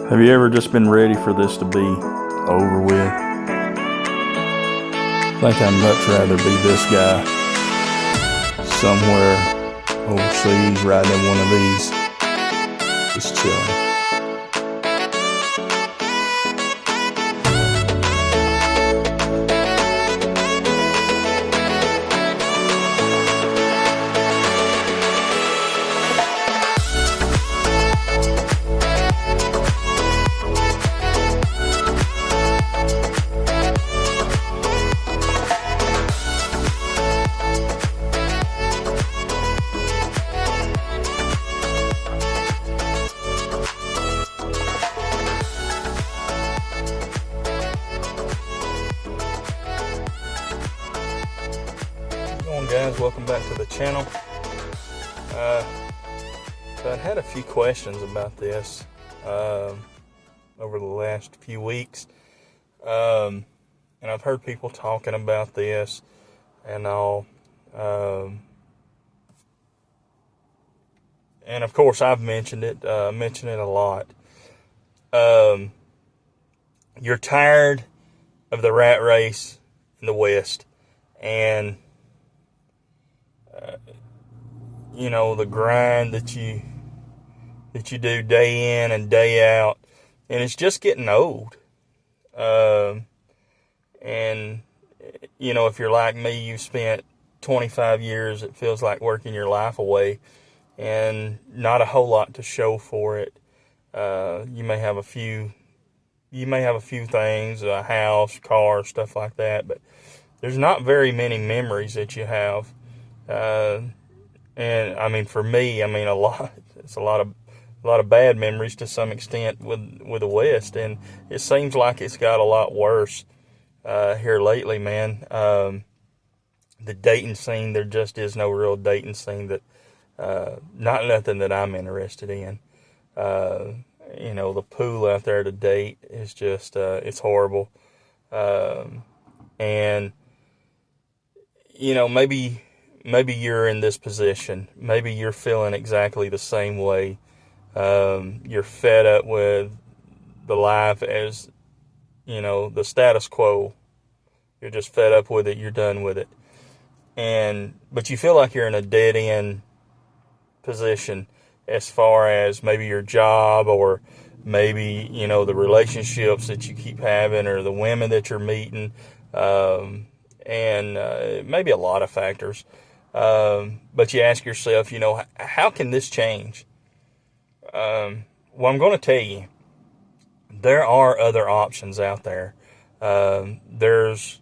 Have you ever just been ready for this to be over with? I think I'd much rather be this guy somewhere overseas riding in one of these, just chilling. Guys, welcome back to the channel. So I've had a few questions about this over the last few weeks, and I've heard people talking about this and all, and of course I've mentioned it a lot. You're tired of the rat race in the West, and the grind that you do day in and day out, and it's just getting old. And if you're like me, you spent 25 years, it feels like, working your life away, and not a whole lot to show for it. You may have a few things, a house, car, stuff like that, but there's not very many memories that you have. And I mean, for me, a lot. It's a lot of bad memories to some extent with the West, and it seems like it's got a lot worse here lately, man. The dating scene, there just is no real dating scene not nothing that I'm interested in. The pool out there to date is just it's horrible. And maybe you're in this position. Maybe you're feeling exactly the same way. You're fed up with the life as, the status quo. You're just fed up with it. You're done with it. But you feel like you're in a dead end position as far as maybe your job, or maybe, the relationships that you keep having, or the women that you're meeting, and maybe a lot of factors. But you ask yourself, how can this change? Well, I'm going to tell you, there are other options out there. There's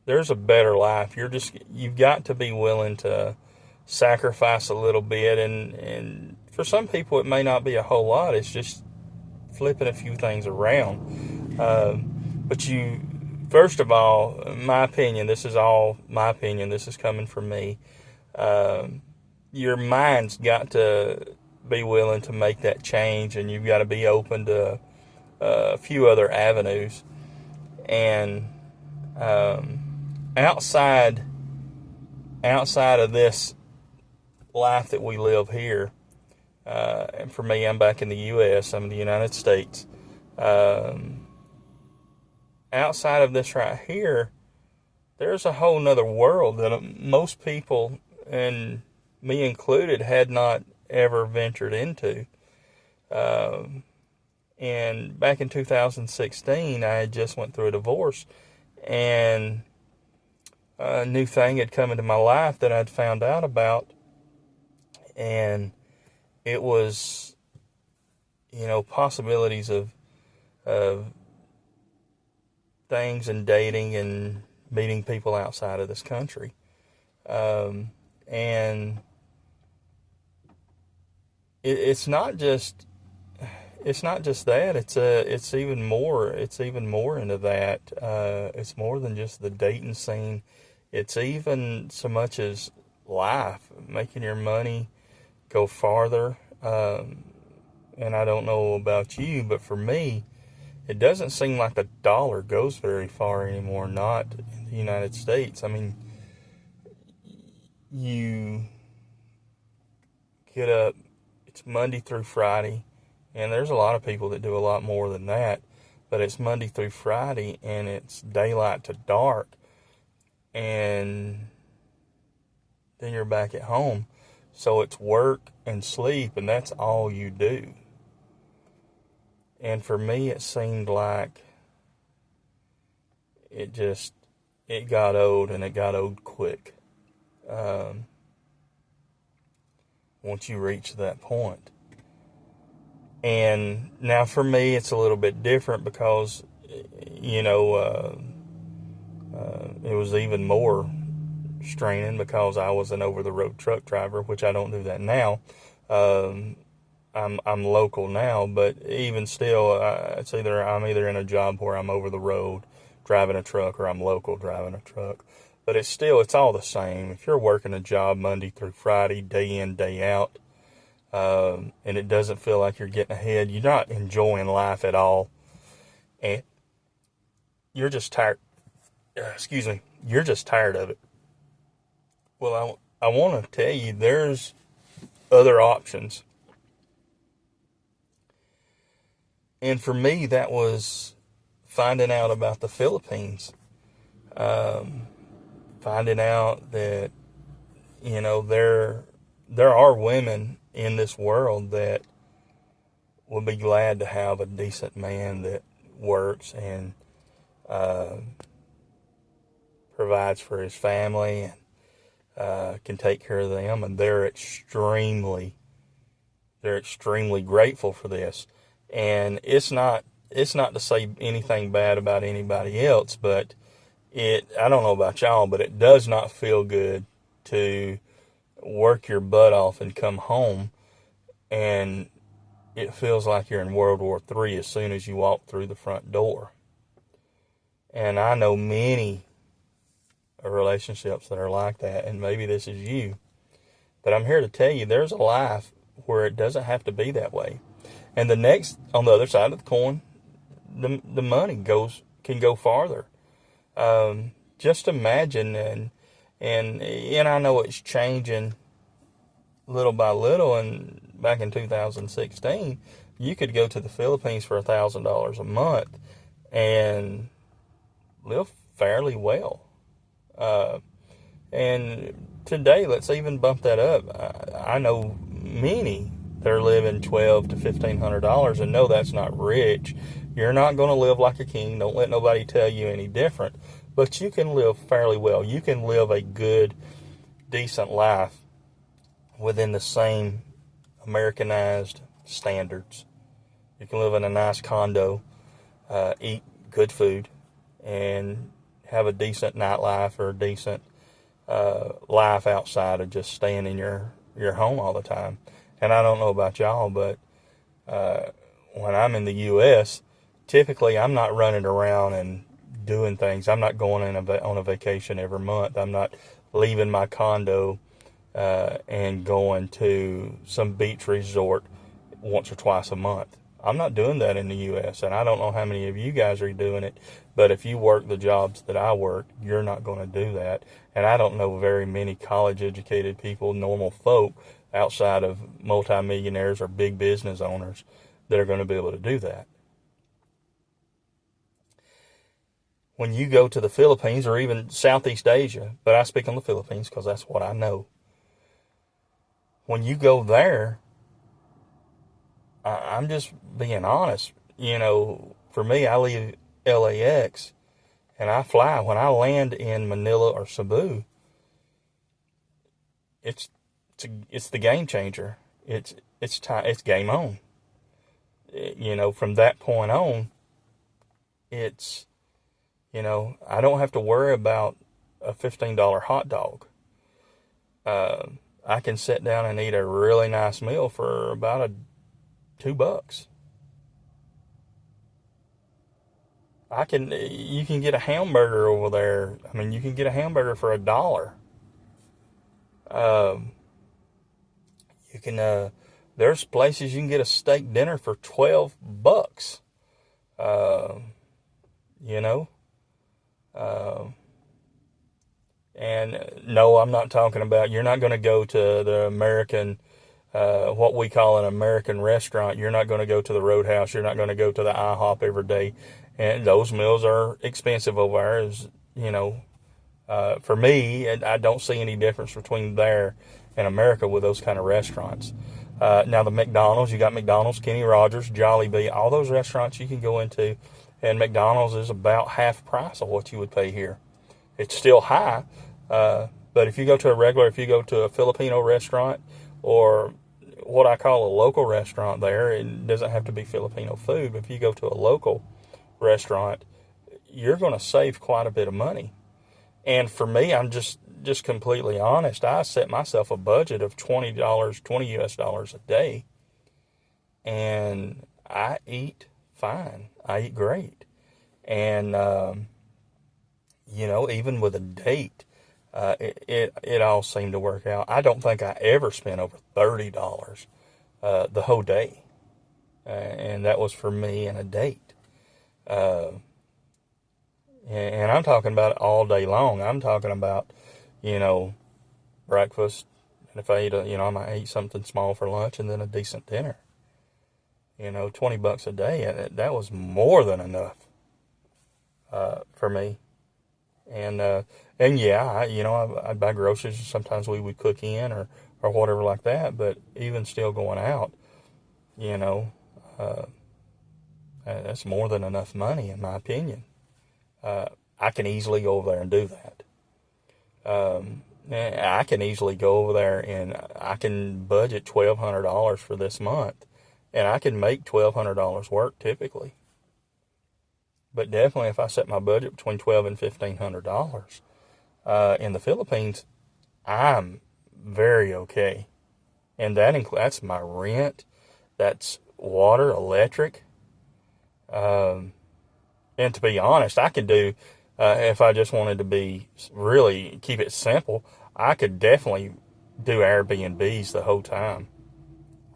a better life. You've got to be willing to sacrifice a little bit, and for some people it may not be a whole lot. It's just flipping a few things around. But first of all, my opinion, this is all my opinion, this is coming from me. Your mind's got to be willing to make that change, and you've got to be open to a few other avenues. And outside of this life that we live here, and for me, I'm back in the U.S., I'm in the United States. Outside of this right here, there's a whole nother world that most people, and me included, had not ever ventured into. And back in 2016, I had just went through a divorce, and a new thing had come into my life that I'd found out about, and it was, possibilities of things and dating and meeting people outside of this country. And it's not just that. It's even more into that. It's more than just the dating scene. It's even so much as life, making your money go farther. And I don't know about you, but for me, it doesn't seem like a dollar goes very far anymore, not in the United States. I mean, you get up, it's Monday through Friday, And there's a lot of people that do a lot more than that. But it's Monday through Friday, and it's daylight to dark. And then you're back at home. So it's work and sleep, and that's all you do. And for me, it seemed like it got old, and it got old quick. Once you reach that point. And now for me, it's a little bit different because, it was even more straining because I was an over-the-road truck driver, which I don't do that now. I'm local now, but even still, I'm either in a job where I'm over the road driving a truck, or I'm local driving a truck. But it's all the same. If you're working a job Monday through Friday, day in, day out, and it doesn't feel like you're getting ahead, you're not enjoying life at all, and you're just tired. You're just tired of it. Well, I want to tell you, there's other options. And for me, that was finding out about the Philippines. Finding out that, there are women in this world that would be glad to have a decent man that works and provides for his family and can take care of them, and they're extremely grateful for this. And it's not to say anything bad about anybody else, but I don't know about y'all, but it does not feel good to work your butt off and come home and it feels like you're in World War III as soon as you walk through the front door. And I know many relationships that are like that, and maybe this is you. But I'm here to tell you, there's a life where it doesn't have to be that way. And on the other side of the coin, the money can go farther. Just imagine, and I know it's changing little by little, and back in 2016, you could go to the Philippines for $1,000 a month and live fairly well. And today, let's even bump that up. I know many that are living $1,200 to $1,500, and no, that's not rich. You're not going to live like a king. Don't let nobody tell you any different. But you can live fairly well. You can live a good, decent life within the same Americanized standards. You can live in a nice condo, eat good food, and have a decent nightlife or a decent life outside of just staying in your home all the time. And I don't know about y'all, but when I'm in the U.S., typically I'm not running around and doing things. I'm not going on a vacation every month. I'm not leaving my condo and going to some beach resort once or twice a month. I'm not doing that in the U.S., and I don't know how many of you guys are doing it, but if you work the jobs that I work, you're not going to do that. And I don't know very many college-educated people, normal folk, outside of multimillionaires or big business owners that are going to be able to do that. When you go to the Philippines or even Southeast Asia, but I speak on the Philippines because that's what I know. When you go there, I'm just being honest. For me, I leave LAX and I fly. When I land in Manila or Cebu, it's the game changer. It's game on. From that point on, it's, I don't have to worry about a $15 hot dog. I can sit down and eat a really nice meal for about $2. You can get a hamburger over there. I mean, you can get a hamburger for $1. You can, there's places you can get a steak dinner for $12. And no, I'm not talking about, you're not going to go to the American what we call an American restaurant. You're not going to go to the Roadhouse. You're not going to go to the IHOP every day. And those meals are expensive over there. For me, I don't see any difference between there and America with those kind of restaurants. Now, the McDonald's, you got McDonald's, Kenny Rogers, Jollibee, all those restaurants you can go into, and McDonald's is about half price of what you would pay here. It's still high, but if you go to a Filipino restaurant or what I call a local restaurant there, it doesn't have to be Filipino food, but if you go to a local restaurant, you're going to save quite a bit of money. And for me, I'm just completely honest. I set myself a budget of $20 US a day, and I eat fine. I eat great. And, even with a date, it all seemed to work out. I don't think I ever spent over $30 the whole day. And that was for me and a date. And I'm talking about it all day long. I'm talking about, breakfast. And if I eat, I might eat something small for lunch and then a decent dinner. $20 a day. And that was more than enough for me. And yeah, I'd buy groceries. Sometimes we would cook in or whatever like that. But even still going out, that's more than enough money in my opinion. I can easily go over there and do that. I can easily go over there and I can budget $1,200 for this month, and I can make $1,200 work typically. But definitely, if I set my budget between $1,200 and $1,500 in the Philippines, I'm very okay, and that's my rent, that's water, electric. And to be honest, I could do, if I just wanted to be really keep it simple, I could definitely do Airbnbs the whole time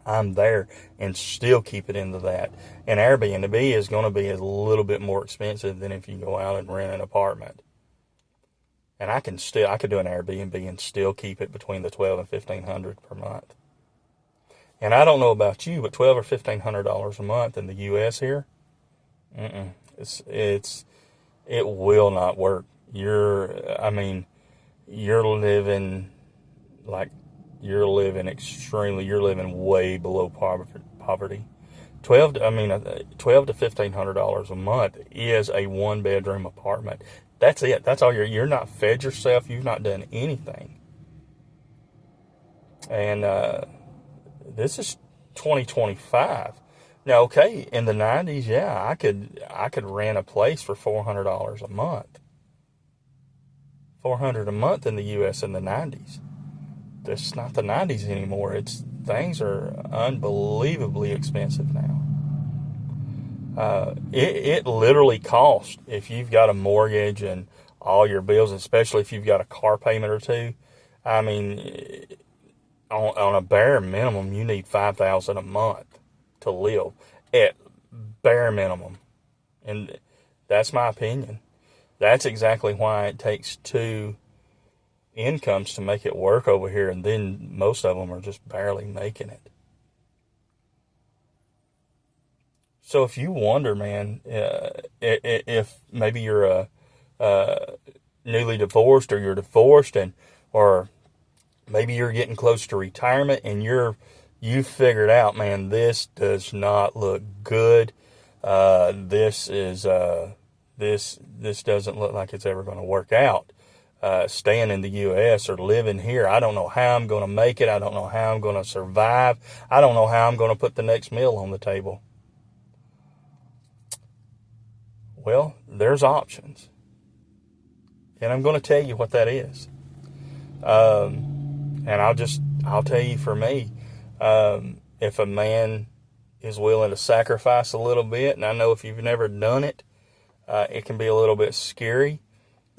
I'm there and still keep it into that. And Airbnb is going to be a little bit more expensive than if you go out and rent an apartment. And I could do an Airbnb and still keep it between the $1,200 and $1,500 per month. And I don't know about you, but $1,200 or $1,500 a month in the U.S. here, it will not work. You're living way below poverty. $1,200 to $1,500 a month is a 1-bedroom apartment. That's it. That's all you're not fed yourself. You've not done anything. And this is 2025. Now, okay, in the 90s, yeah, I could rent a place for $400 a month. $400 a month in the U.S. in the 90s. It's not the 90s anymore. Things are unbelievably expensive now. It literally costs, if you've got a mortgage and all your bills, especially if you've got a car payment or two. I mean, on a bare minimum, you need $5,000 a month to live at bare minimum. And that's my opinion. That's exactly why it takes two incomes to make it work over here, and then most of them are just barely making it. So if you wonder, man, if maybe you're newly divorced, or you're divorced, or maybe you're getting close to retirement and you've figured out, man, this does not look good. This doesn't look like it's ever going to work out. Staying in the U.S. or living here, I don't know how I'm going to make it. I don't know how I'm going to survive. I don't know how I'm going to put the next meal on the table. Well, there's options. And I'm going to tell you what that is. And I'll tell you for me, if a man is willing to sacrifice a little bit, and I know if you've never done it, it can be a little bit scary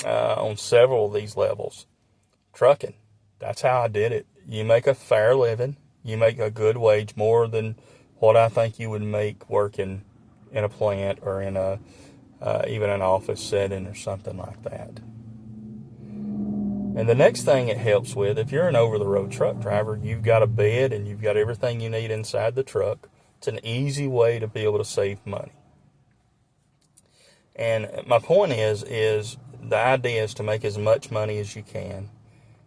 on several of these levels. Trucking, that's how I did it. You make a fair living. You make a good wage, more than what I think you would make working in a plant or in even an office setting or something like that. And the next thing it helps with, if you're an over-the-road truck driver, you've got a bed and you've got everything you need inside the truck. It's an easy way to be able to save money. And my point is the idea is to make as much money as you can,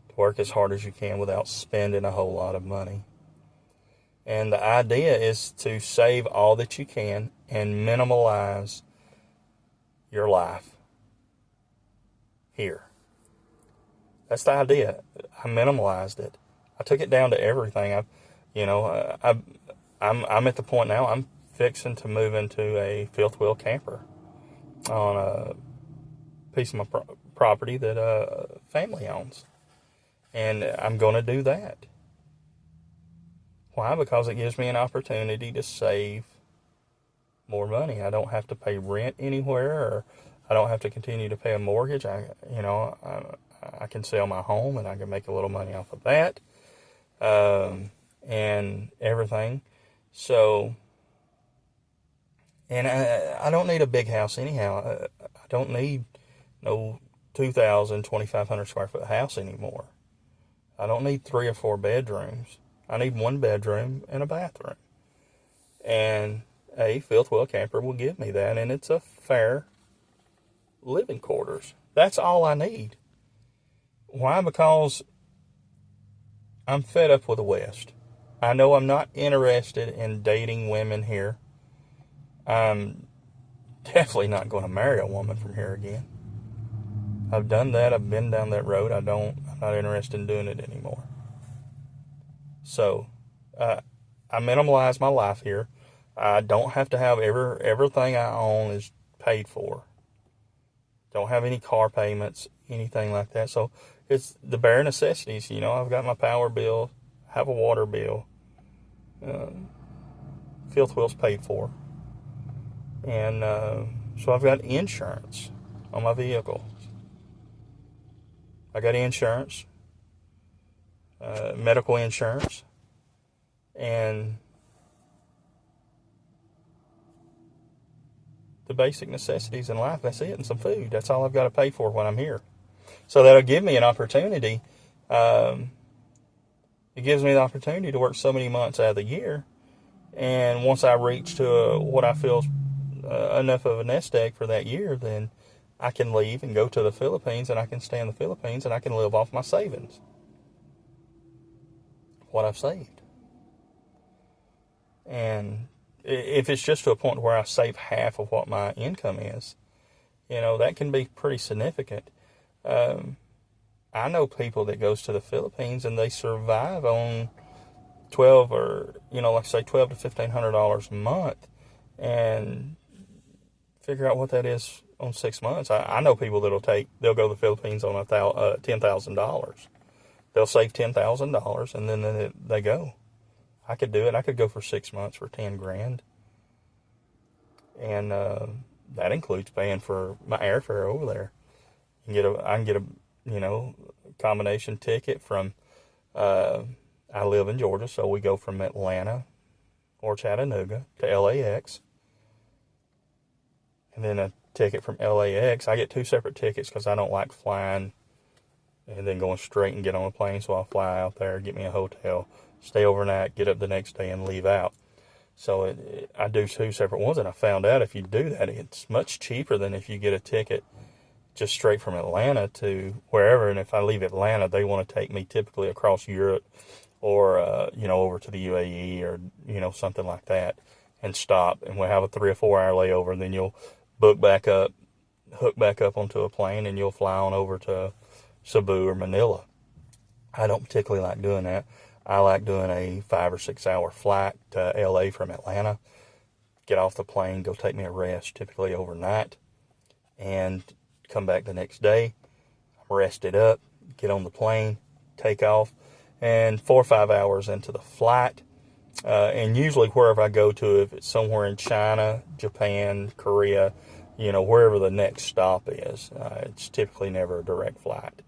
to work as hard as you can without spending a whole lot of money. And the idea is to save all that you can and minimalize your life here. That's the idea. I minimalized it. I took it down to everything. I'm at the point now. I'm fixing to move into a fifth wheel camper on a piece of my property that a family owns, and I'm going to do that. Why? Because it gives me an opportunity to save more money. I don't have to pay rent anywhere, or I don't have to continue to pay a mortgage. I can sell my home and I can make a little money off of that, and everything. So, and I don't need a big house anyhow. I don't need no 2,000, 2,500 square foot house anymore. I don't need 3 or 4 bedrooms. I need 1 bedroom and a bathroom. And a fifth wheel camper will give me that, and it's a fair living quarters. That's all I need. Why? Because I'm fed up with the West. I know I'm not interested in dating women here. I'm definitely not going to marry a woman from here again. I've done that. I've been down that road. I'm not interested in doing it anymore. So, I minimalize my life here. I don't have to have everything I own is paid for. Don't have any car payments, anything like that. So, it's the bare necessities. I've got my power bill, have a water bill, fifth wheel's paid for. And so I've got insurance on my vehicle. I got insurance, medical insurance, and the basic necessities in life. That's it, and some food. That's all I've got to pay for when I'm here. So that'll give me an opportunity. It gives me the opportunity to work so many months out of the year. And once I reach to what I feel enough of a nest egg for that year, then I can leave and go to the Philippines, and I can stay in the Philippines, and I can live off my savings, what I've saved. And if it's just to a point where I save half of what my income is, that can be pretty significant. I know people that goes to the Philippines and they survive on $12 or, like say $1,200 to $1,500 a month, and figure out what that is on 6 months. I know people they'll go to the Philippines on $10,000. They'll save $10,000 and then they go. I could do it. I could go for 6 months for $10,000, and that includes paying for my airfare over there. I can get a combination ticket from. I live in Georgia, so we go from Atlanta or Chattanooga to LAX, and then a ticket from LAX. I get 2 separate tickets because I don't like flying and then going straight and get on a plane. So I'll fly out there, get me a hotel, stay overnight, get up the next day, and leave out. So I do 2 separate ones, and I found out if you do that, it's much cheaper than if you get a ticket just straight from Atlanta to wherever. And if I leave Atlanta, they want to take me typically across Europe or, over to the UAE or, something like that, and stop. And we'll have a 3 or 4 hour layover, and then you'll hook back up onto a plane, and you'll fly on over to Cebu or Manila. I don't particularly like doing that. I like doing a 5 or 6 hour flight to LA from Atlanta, get off the plane, go take me a rest, typically overnight, and come back the next day. I'm rested up, get on the plane, take off, and 4 or 5 hours into the flight, and usually wherever I go to, if it's somewhere in China, Japan, Korea, wherever the next stop is, it's typically never a direct flight.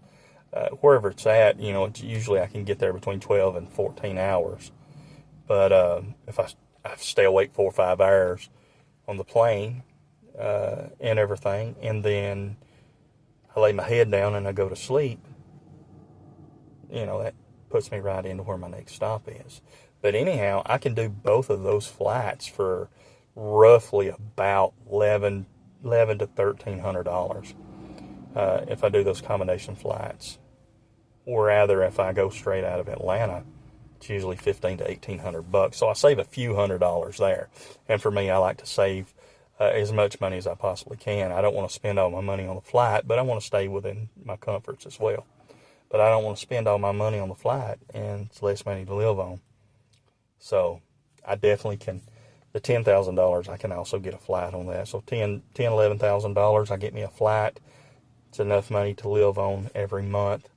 Wherever it's at, it's usually I can get there between 12 and 14 hours. But if I stay awake 4 or 5 hours on the plane and everything, and then I lay my head down and I go to sleep, that puts me right into where my next stop is. But anyhow, I can do both of those flats for roughly about $1,100 to $1,300 if I do those combination flats. Or rather, if I go straight out of Atlanta, it's usually $1,500 to $1,800. So I save a few $100s there. And for me, I like to save as much money as I possibly can. I don't want to spend all my money on the flight, but I want to stay within my comforts as well. But I don't want to spend all my money on the flight, and it's less money to live on. So I definitely can. The $10,000, I can also get a flight on that. So $11,000, I get me a flight. It's enough money to live on every month.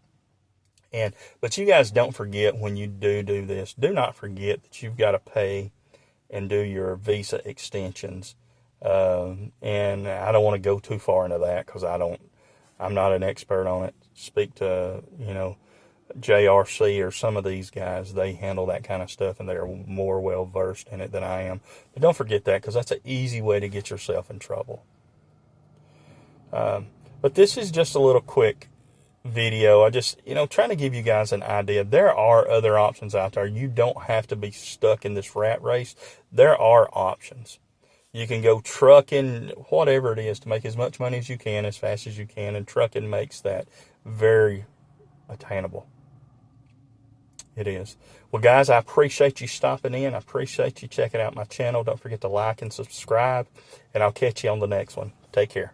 But you guys don't forget, when you do this, do not forget that you've got to pay and do your visa extensions. And I don't want to go too far into that because I'm not an expert on it. Speak to, JRC or some of these guys. They handle that kind of stuff and they're more well versed in it than I am. But don't forget that, because that's an easy way to get yourself in trouble. But this is just a little quick video. I just, trying to give you guys an idea. There are other options out there. You don't have to be stuck in this rat race. There are options. You can go trucking, whatever it is, to make as much money as you can, as fast as you can, and trucking makes that very attainable. It is. Well, guys, I appreciate you stopping in. I appreciate you checking out my channel. Don't forget to like and subscribe, and I'll catch you on the next one. Take care.